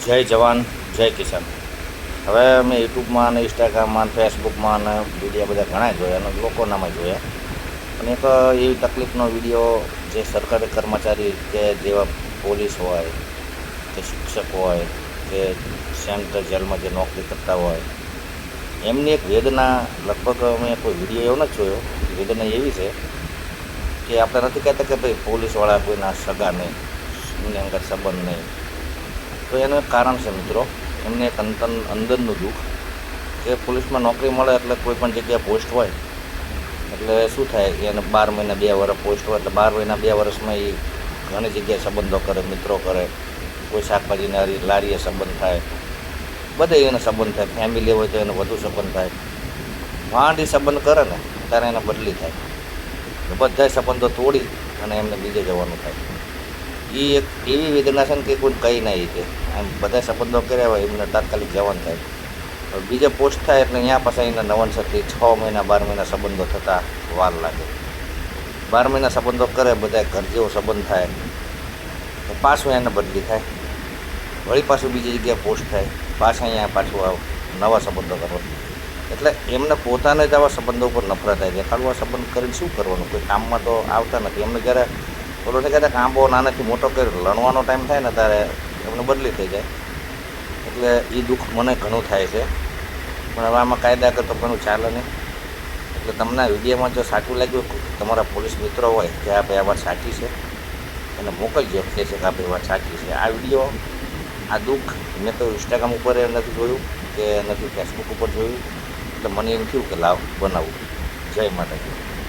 જય જવાન જય કિસાન. હવે મેં યુટ્યુબમાં અને ઇન્સ્ટાગ્રામમાં અને ફેસબુકમાં અને વિડીયો બધા ઘણા જોયા અને લોકોનામાં જોયા. અને એક એવી તકલીફનો વિડીયો જે સરકારી કર્મચારી કે જેવા પોલીસ હોય કે શિક્ષક હોય કે સેન્ટ્રલ જેલમાં જે નોકરી કરતા હોય એમની એક વેદના, લગભગ મેં કોઈ વિડીયો એવો નથી જોયો. વેદના એવી છે કે આપણે નથી કહેતા કે ભાઈ પોલીસવાળા કોઈના સગા નહીં, એમની અંદર સંબંધ નહીં. તો એનું એક કારણ છે મિત્રો, એમને એક અંદરનું દુઃખ કે પોલીસમાં નોકરી મળે એટલે કોઈ પણ જગ્યાએ પોસ્ટ હોય એટલે શું થાય, એને 12 મહિના 2 વર્ષ પોસ્ટ હોય એટલે 12 મહિના 2 વર્ષમાં એ ઘણી જગ્યાએ સંબંધો કરે, મિત્રો કરે. કોઈ શાકભાજીની લારીએ સંબંધ થાય, બધે એને સંબંધ થાય. ફેમિલી હોય તો એને વધુ સંબંધ થાય. માંડી સંબંધ કરે ને ત્યારે એને બદલી થાય. બધા સંબંધો તોડી અને એમને બીજે જવાનું થાય. એ એક એવી વેદના છે ને કે કોઈ કંઈ નહીં કે આમ બધા સંબંધો કર્યા હોય એમને તાત્કાલિક જવાનું થાય. બીજે પોસ્ટ થાય એટલે અહીંયા પાછા એના નવનસરથી 6 મહિના 12 મહિના સંબંધો થતાં વાર લાગે. 12 મહિના સંબંધો કરે, બધા ઘર જેવો સંબંધ થાય તો પાછું એને બદલી થાય. વળી પાછું બીજી જગ્યાએ પોસ્ટ થાય, પાછા અહીંયા પાછું નવા સંબંધો કરવા. એટલે એમને પોતાને જ આવા સંબંધો ઉપર નફરત થાય છે. ખાલી આ સંબંધ કરીને શું કરવાનું, કોઈ કામમાં તો આવતા નથી. એમને જ્યારે બોલો છે કહેતા આંબો નાનાથી મોટો કરી લણવાનો ટાઈમ થાય ને ત્યારે એમને બદલી થઈ જાય. એટલે એ દુઃખ મને ઘણું થાય છે. પણ હવે આમાં કાયદા કરતો ઘણું ચાલે નહીં. એટલે તમને આ વિડીયોમાં જો સાચું લાગ્યું, તમારા પોલીસ મિત્રો હોય કે આ ભાઈ આ વાત સાચી છે એને મોકલજો, કહે છે કે આ ભાઈ વાત સાચી છે. આ વિડીયો, આ દુઃખ મેં તો ઇન્સ્ટાગ્રામ ઉપર નથી જોયું કે નથી ફેસબુક ઉપર જોયું, એટલે મને એમ થયું કે લાવ બનાવું. જય માતાજી.